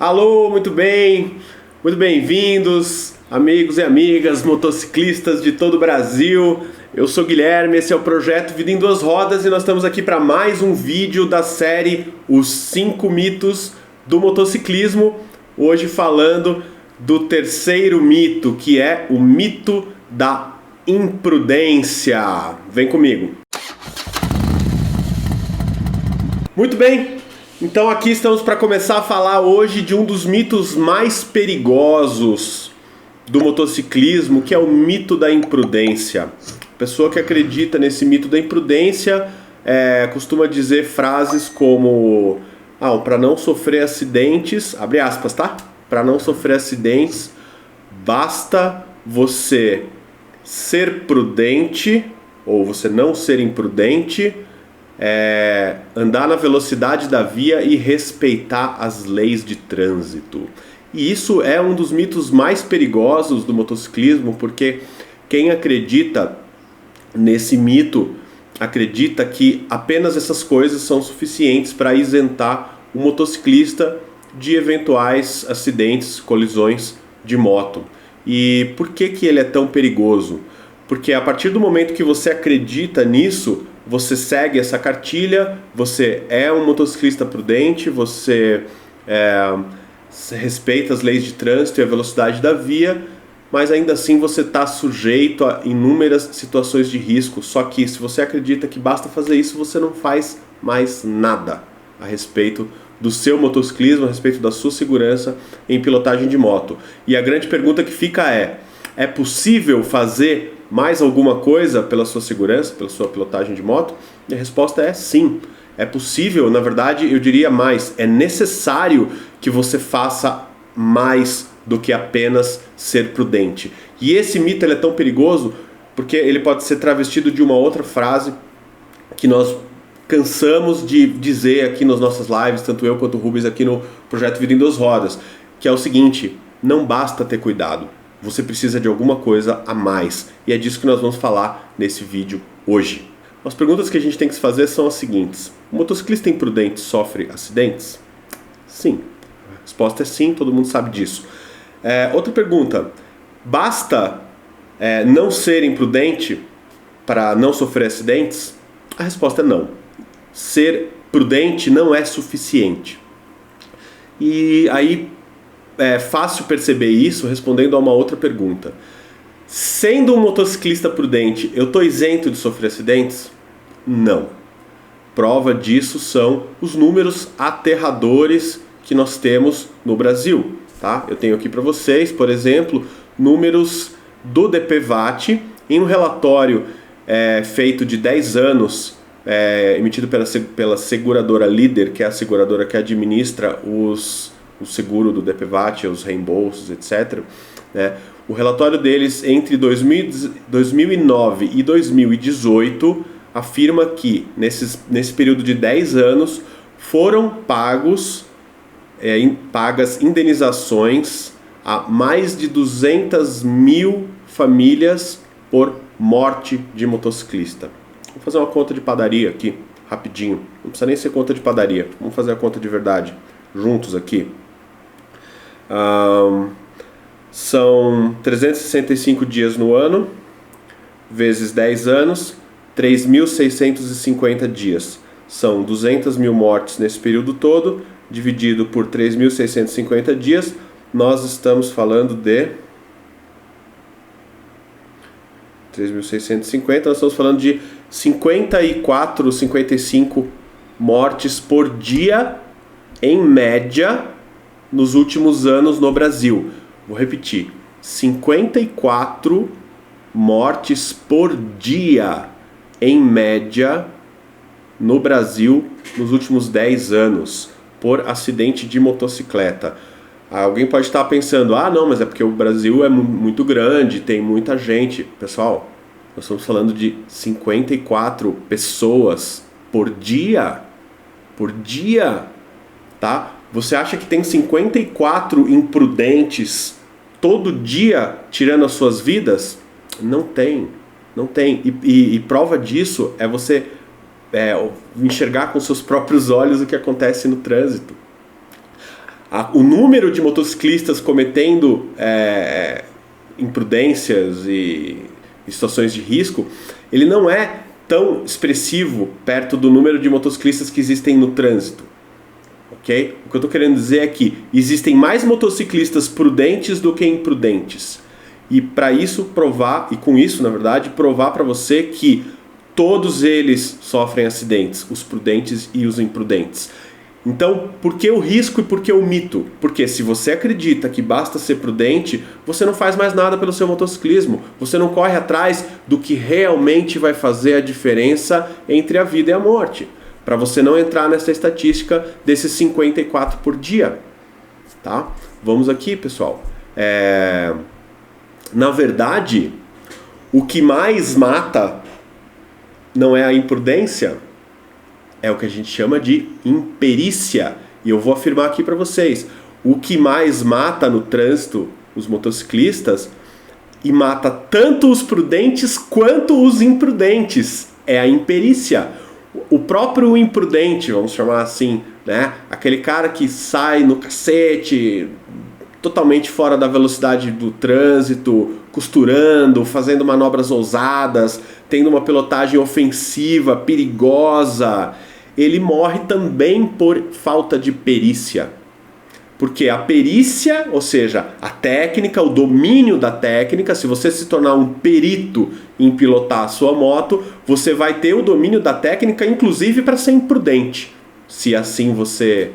Alô, muito bem-vindos, amigos e amigas, motociclistas de todo o Brasil. Eu sou Guilherme, esse é o projeto Vida em Duas Rodas e nós estamos aqui para mais um vídeo da série Os 5 Mitos do Motociclismo. Hoje falando do terceiro mito, que é o mito da imprudência. Vem comigo. Muito bem. Então aqui estamos para começar a falar hoje de um dos mitos mais perigosos do motociclismo, que é o mito da imprudência. A pessoa que acredita nesse mito da imprudência costuma dizer frases como para não sofrer acidentes, abre aspas, tá? Para não sofrer acidentes, basta você ser prudente ou você não ser imprudente, andar na velocidade da via e respeitar as leis de trânsito. E isso é um dos mitos mais perigosos do motociclismo, porque quem acredita nesse mito acredita que apenas essas coisas são suficientes para isentar o motociclista de eventuais acidentes, colisões de moto. E por que ele é tão perigoso? Porque a partir do momento que você acredita nisso, você segue essa cartilha, você é um motociclista prudente, você respeita as leis de trânsito e a velocidade da via, mas ainda assim você está sujeito a inúmeras situações de risco. Só que se você acredita que basta fazer isso, você não faz mais nada a respeito do seu motociclismo, a respeito da sua segurança em pilotagem de moto. E a grande pergunta que fica é possível fazer mais alguma coisa pela sua segurança, pela sua pilotagem de moto? E a resposta é sim. É possível, na verdade, eu diria mais. É necessário que você faça mais do que apenas ser prudente. E esse mito ele é tão perigoso porque ele pode ser travestido de uma outra frase que nós cansamos de dizer aqui nas nossas lives, tanto eu quanto o Rubens aqui no Projeto Vida em Duas Rodas, que é o seguinte: não basta ter cuidado. Você precisa de alguma coisa a mais. E é disso que nós vamos falar nesse vídeo hoje. As perguntas que a gente tem que se fazer são as seguintes: o motociclista imprudente sofre acidentes? Sim. A resposta é sim, todo mundo sabe disso. Outra pergunta: basta não ser imprudente para não sofrer acidentes? A resposta é não. Ser prudente não é suficiente. E aí é fácil perceber isso respondendo a uma outra pergunta. Sendo um motociclista prudente, eu estou isento de sofrer acidentes? Não. Prova disso são os números aterradores que nós temos no Brasil. Tá? Eu tenho aqui para vocês, por exemplo, números do DPVAT em um relatório feito de 10 anos, emitido pela seguradora Líder, que é a seguradora que administra o seguro do DPVAT, os reembolsos, etc. O relatório deles entre 2009 e 2018 afirma que nesse período de 10 anos foram pagas indenizações a mais de 200 mil famílias por morte de motociclista. Vou fazer uma conta de padaria aqui, rapidinho. Não precisa nem ser conta de padaria. Vamos fazer a conta de verdade, juntos aqui. São 365 dias no ano, vezes 10 anos, 3.650 dias. São 200 mil mortes nesse período todo, dividido por 3.650 dias, nós estamos falando de 3.650, nós estamos falando de 54, 55 mortes por dia, em média, nos últimos anos no Brasil. Vou repetir, 54 mortes por dia, em média, no Brasil, nos últimos 10 anos, por acidente de motocicleta. Alguém pode estar pensando, não, mas é porque o Brasil é muito grande, tem muita gente. Pessoal, nós estamos falando de 54 pessoas por dia, tá? Você acha que tem 54 imprudentes todo dia tirando as suas vidas? Não tem. E prova disso é você enxergar com seus próprios olhos o que acontece no trânsito. O número de motociclistas cometendo imprudências e situações de risco, ele não é tão expressivo perto do número de motociclistas que existem no trânsito. Okay? O que eu estou querendo dizer é que existem mais motociclistas prudentes do que imprudentes. E para isso provar, e com isso, na verdade, provar para você que todos eles sofrem acidentes, os prudentes e os imprudentes. Então, por que o risco e por que o mito? Porque se você acredita que basta ser prudente, você não faz mais nada pelo seu motociclismo. Você não corre atrás do que realmente vai fazer a diferença entre a vida e a morte. Para você não entrar nessa estatística desses 54 por dia. Tá? Vamos aqui, pessoal. Na verdade, o que mais mata não é a imprudência, é o que a gente chama de imperícia. E eu vou afirmar aqui para vocês, o que mais mata no trânsito os motociclistas, e mata tanto os prudentes quanto os imprudentes, é a imperícia. O próprio imprudente, vamos chamar assim, né? Aquele cara que sai no cacete, totalmente fora da velocidade do trânsito, costurando, fazendo manobras ousadas, tendo uma pilotagem ofensiva, perigosa, ele morre também por falta de perícia. Porque a perícia, ou seja, a técnica, o domínio da técnica, se você se tornar um perito em pilotar a sua moto, você vai ter o domínio da técnica, inclusive para ser imprudente, se assim você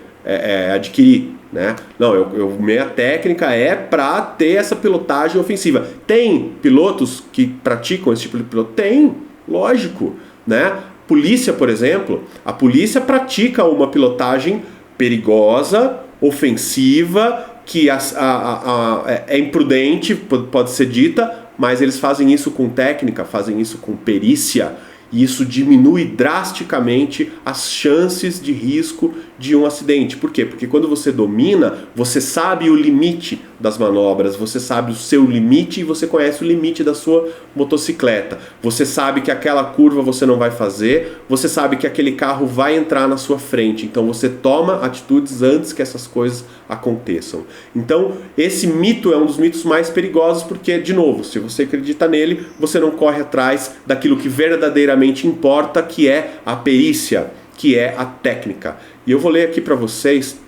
adquirir. Né? Não, minha técnica é para ter essa pilotagem ofensiva. Tem pilotos que praticam esse tipo de piloto? Tem, lógico. Né? Polícia, por exemplo, a polícia pratica uma pilotagem perigosa, ofensiva, que é imprudente, pode ser dita, mas eles fazem isso com técnica, fazem isso com perícia, e isso diminui drasticamente as chances de risco de um acidente. Por quê? Porque quando você domina, você sabe o limite das manobras, você sabe o seu limite e você conhece o limite da sua motocicleta. Você sabe que aquela curva você não vai fazer, você sabe que aquele carro vai entrar na sua frente, então você toma atitudes antes que essas coisas aconteçam. Então, esse mito é um dos mitos mais perigosos porque, de novo, se você acredita nele, você não corre atrás daquilo que verdadeiramente importa, que é a perícia, que é a técnica. E eu vou ler aqui para vocês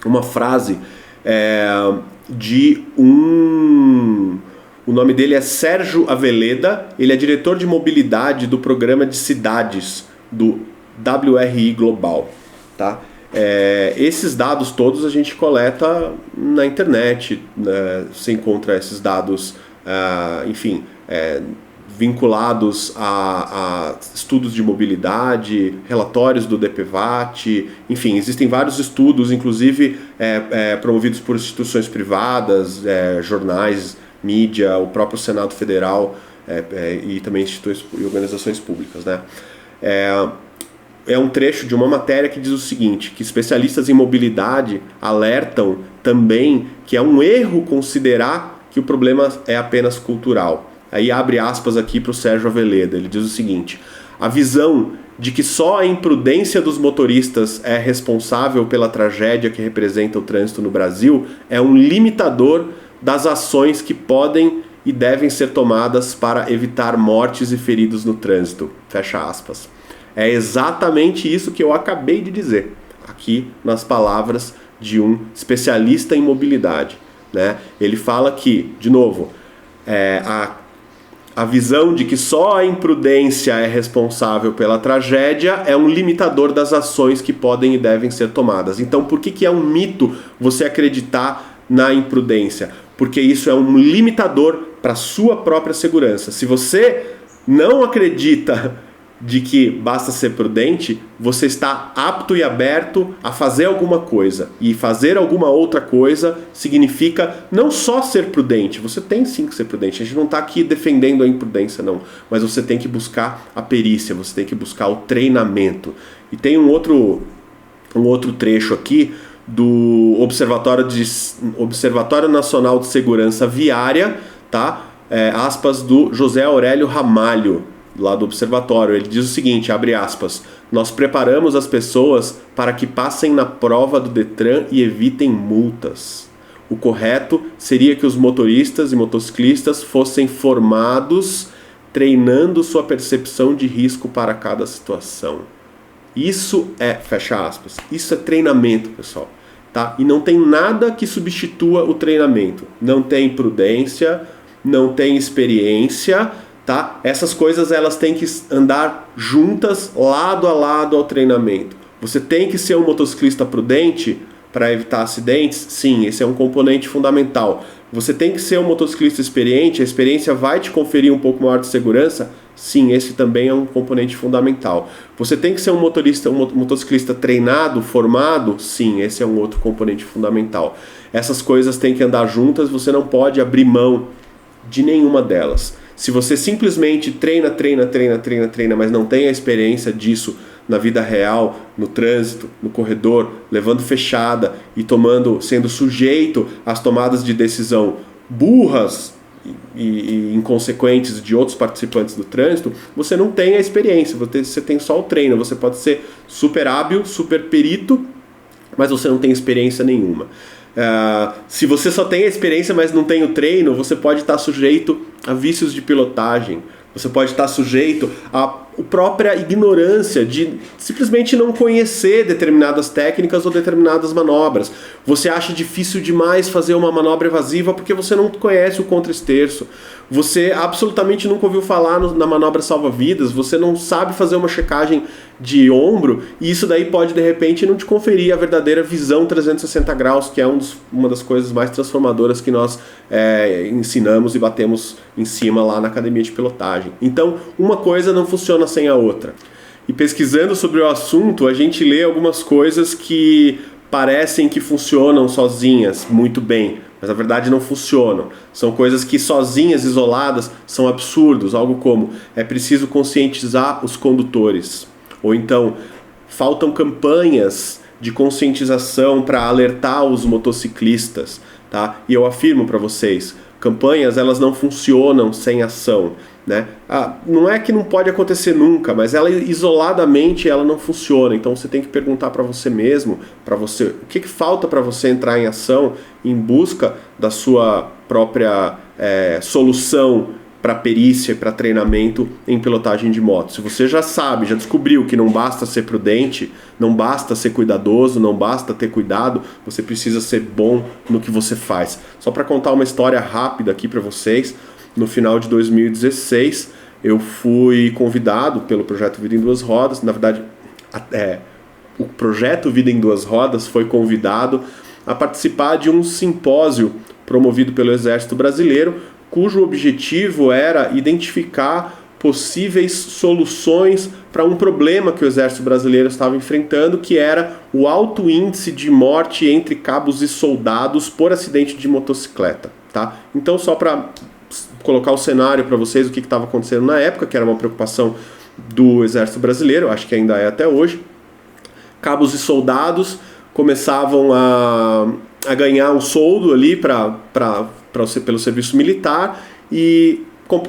uma frase de o nome dele é Sérgio Aveleda, ele é diretor de mobilidade do programa de cidades do WRI Global, tá? Esses dados todos a gente coleta na internet, né? Você encontra esses dados, vinculados a estudos de mobilidade, relatórios do DPVAT, enfim, existem vários estudos, inclusive promovidos por instituições privadas, jornais, mídia, o próprio Senado Federal e também instituições e organizações públicas, né? É um trecho de uma matéria que diz o seguinte, que especialistas em mobilidade alertam também que é um erro considerar que o problema é apenas cultural. Aí abre aspas aqui para o Sérgio Aveleda, ele diz o seguinte: a visão de que só a imprudência dos motoristas é responsável pela tragédia que representa o trânsito no Brasil é um limitador das ações que podem e devem ser tomadas para evitar mortes e feridos no trânsito. Fecha aspas. É exatamente isso que eu acabei de dizer, aqui nas palavras de um especialista em mobilidade, né? Ele fala que, de novo, a visão de que só a imprudência é responsável pela tragédia é um limitador das ações que podem e devem ser tomadas. Então, por que é um mito você acreditar na imprudência? Porque isso é um limitador para a sua própria segurança. Se você não acredita de que basta ser prudente, você está apto e aberto a fazer alguma coisa. E fazer alguma outra coisa significa não só ser prudente. Você tem sim que ser prudente. A gente não está aqui defendendo a imprudência, não. Mas você tem que buscar a perícia, você tem que buscar o treinamento. E tem um outro trecho aqui do Observatório Nacional de Segurança Viária, tá? Aspas do José Aurélio Ramalho. lá do observatório. Ele diz o seguinte, abre aspas: nós preparamos as pessoas para que passem na prova do Detran e evitem multas. O correto seria que os motoristas e motociclistas fossem formados, treinando sua percepção de risco para cada situação. Isso é, fecha aspas, isso é treinamento, pessoal. Tá? E não tem nada que substitua o treinamento. Não tem prudência, não tem experiência, tá? Essas coisas elas têm que andar juntas, lado a lado ao treinamento. Você tem que ser um motociclista prudente para evitar acidentes? Sim, esse é um componente fundamental. Você tem que ser um motociclista experiente, a experiência vai te conferir um pouco maior de segurança? Sim, esse também é um componente fundamental. Você tem que ser um motociclista treinado, formado? Sim, esse é um outro componente fundamental. Essas coisas têm que andar juntas, você não pode abrir mão de nenhuma delas. Se você simplesmente treina, mas não tem a experiência disso na vida real, no trânsito, no corredor, levando fechada e sendo sujeito às tomadas de decisão burras e inconsequentes de outros participantes do trânsito, você não tem a experiência, você tem só o treino. Você pode ser super hábil, super perito, mas você não tem experiência nenhuma. Se você só tem a experiência, mas não tem o treino, você pode estar sujeito a vícios de pilotagem, você pode estar sujeito à própria ignorância de simplesmente não conhecer determinadas técnicas ou determinadas manobras. Você acha difícil demais fazer uma manobra evasiva porque você não conhece o contra-esterço. Você absolutamente nunca ouviu falar na manobra salva-vidas, você não sabe fazer uma checagem de ombro, e isso daí pode de repente não te conferir a verdadeira visão 360 graus, que é uma das coisas mais transformadoras que nós ensinamos e batemos em cima lá na academia de pilotagem. Então, uma coisa não funciona sem a outra. E pesquisando sobre o assunto, a gente lê algumas coisas que parecem que funcionam sozinhas muito bem, mas na verdade não funcionam. São coisas que sozinhas, isoladas, são absurdos. Algo como, é preciso conscientizar os condutores. Ou então, faltam campanhas de conscientização para alertar os motociclistas. Tá? E eu afirmo para vocês, campanhas elas não funcionam sem ação. Né? Não é que não pode acontecer nunca, mas ela isoladamente ela não funciona. Então você tem que perguntar para você mesmo, o que falta para você entrar em ação em busca da sua própria solução para perícia e para treinamento em pilotagem de moto. Se você já sabe, já descobriu que não basta ser prudente, não basta ser cuidadoso, não basta ter cuidado, você precisa ser bom no que você faz. Só para contar uma história rápida aqui para vocês. No final de 2016, eu fui convidado pelo Projeto Vida em Duas Rodas. Na verdade, o Projeto Vida em Duas Rodas foi convidado a participar de um simpósio promovido pelo Exército Brasileiro, cujo objetivo era identificar possíveis soluções para um problema que o Exército Brasileiro estava enfrentando, que era o alto índice de morte entre cabos e soldados por acidente de motocicleta. Tá? Então, só para colocar o cenário para vocês, o que estava acontecendo na época, que era uma preocupação do Exército Brasileiro, acho que ainda é até hoje. Cabos e soldados começavam a ganhar um soldo ali pelo serviço militar e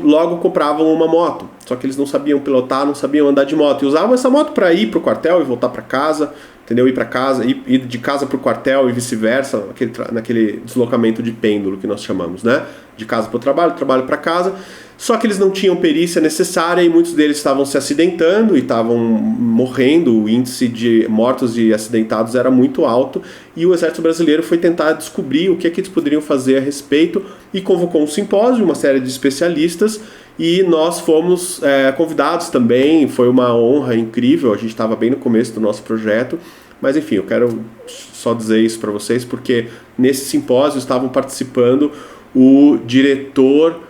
logo compravam uma moto. Só que eles não sabiam pilotar, não sabiam andar de moto, e usavam essa moto para ir para o quartel e voltar para casa, entendeu? Ir para casa, ir de casa para o quartel e vice-versa, naquele deslocamento de pêndulo que nós chamamos, né? De casa para o trabalho, trabalho para casa. Só que eles não tinham perícia necessária e muitos deles estavam se acidentando e estavam morrendo. O índice de mortos e acidentados era muito alto e o Exército Brasileiro foi tentar descobrir o que eles poderiam fazer a respeito e convocou um simpósio, uma série de especialistas, e nós fomos convidados também. Foi uma honra incrível, a gente estava bem no começo do nosso projeto, mas enfim, eu quero só dizer isso para vocês porque nesse simpósio estavam participando o diretor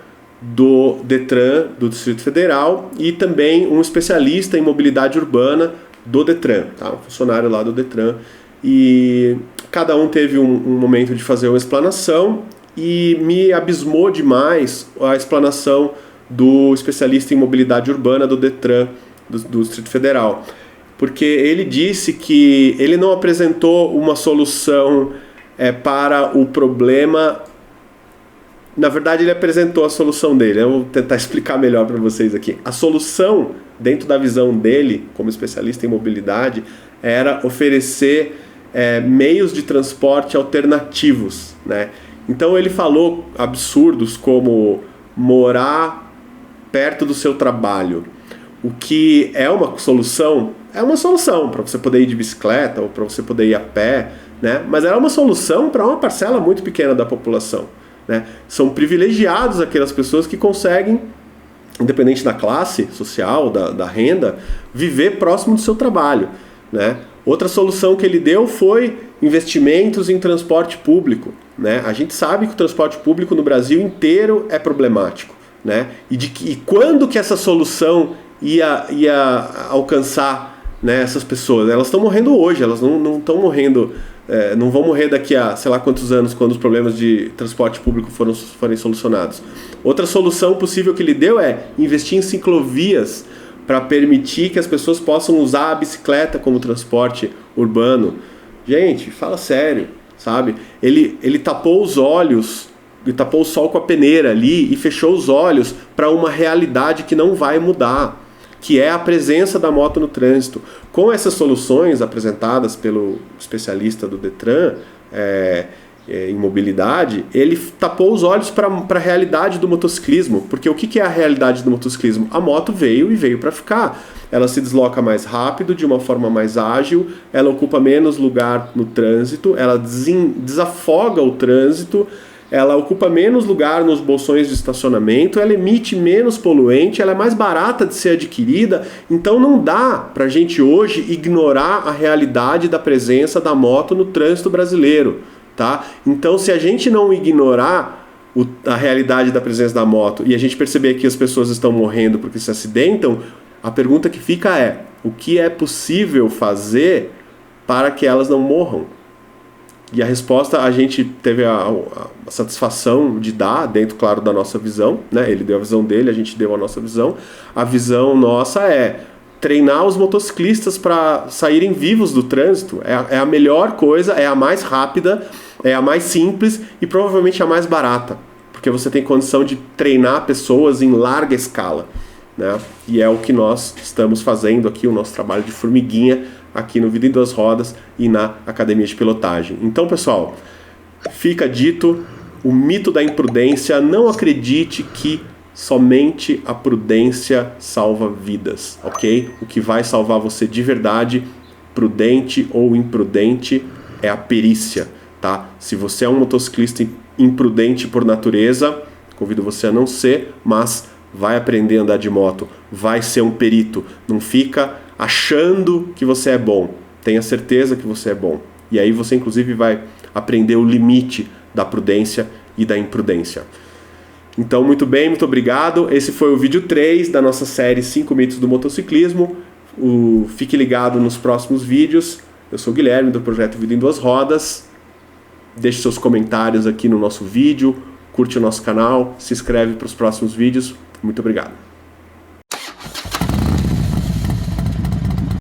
do Detran do Distrito Federal e também um especialista em mobilidade urbana do Detran, tá? Um funcionário lá do Detran, e cada um teve um momento de fazer uma explanação e me abismou demais a explanação do especialista em mobilidade urbana do Detran do Distrito Federal, porque ele disse que ele não apresentou uma solução para o problema Na verdade, ele apresentou a solução dele. Eu vou tentar explicar melhor para vocês aqui. A solução, dentro da visão dele, como especialista em mobilidade, era oferecer meios de transporte alternativos, né? Então ele falou absurdos como morar perto do seu trabalho. O que é uma solução para você poder ir de bicicleta ou para você poder ir a pé, né? Mas era uma solução para uma parcela muito pequena da população, né? São privilegiados aquelas pessoas que conseguem, independente da classe social, da renda, viver próximo do seu trabalho, né? Outra solução que ele deu foi investimentos em transporte público, né? A gente sabe que o transporte público no Brasil inteiro é problemático, né? E quando que essa solução ia alcançar, né, essas pessoas? Elas estão morrendo hoje, elas não estão morrendo, não vão morrer daqui a sei lá quantos anos, quando os problemas de transporte público forem solucionados. Outra solução possível que ele deu é investir em ciclovias para permitir que as pessoas possam usar a bicicleta como transporte urbano. Gente, fala sério, sabe? Ele tapou os olhos, ele tapou o sol com a peneira ali e fechou os olhos para uma realidade que não vai mudar, que é a presença da moto no trânsito. Com essas soluções apresentadas pelo especialista do Detran em mobilidade, ele tapou os olhos para a realidade do motociclismo. Porque o que é a realidade do motociclismo? A moto veio para ficar. Ela se desloca mais rápido, de uma forma mais ágil, ela ocupa menos lugar no trânsito, ela desafoga o trânsito, ela ocupa menos lugar nos bolsões de estacionamento, ela emite menos poluente, ela é mais barata de ser adquirida. Então não dá pra gente hoje ignorar a realidade da presença da moto no trânsito brasileiro, tá? Então, se a gente não ignorar a realidade da presença da moto e a gente perceber que as pessoas estão morrendo porque se acidentam, a pergunta que fica é: o que é possível fazer para que elas não morram? E a resposta a gente teve a satisfação de dar dentro, claro, da nossa visão, né? Ele deu a visão dele, a gente deu a nossa visão. A visão nossa é treinar os motociclistas para saírem vivos do trânsito. É a melhor coisa, é a mais rápida, é a mais simples e provavelmente a mais barata, porque você tem condição de treinar pessoas em larga escala, né? E é o que nós estamos fazendo aqui, o nosso trabalho de formiguinha aqui no Vida em Duas Rodas e na Academia de Pilotagem. Então, pessoal, fica dito o mito da imprudência. Não acredite que somente a prudência salva vidas, ok? O que vai salvar você de verdade, prudente ou imprudente, é a perícia, tá? Se você é um motociclista imprudente por natureza, convido você a não ser, mas vai aprender a andar de moto, vai ser um perito, não fica achando que você é bom, tenha certeza que você é bom. E aí você inclusive vai aprender o limite da prudência e da imprudência. Então, muito bem, muito obrigado. Esse foi o vídeo 3 da nossa série 5 mitos do motociclismo. Fique ligado nos próximos vídeos. Eu sou o Guilherme, do projeto Vida em Duas Rodas. Deixe seus comentários aqui no nosso vídeo, curte o nosso canal, se inscreve para os próximos vídeos. Muito obrigado.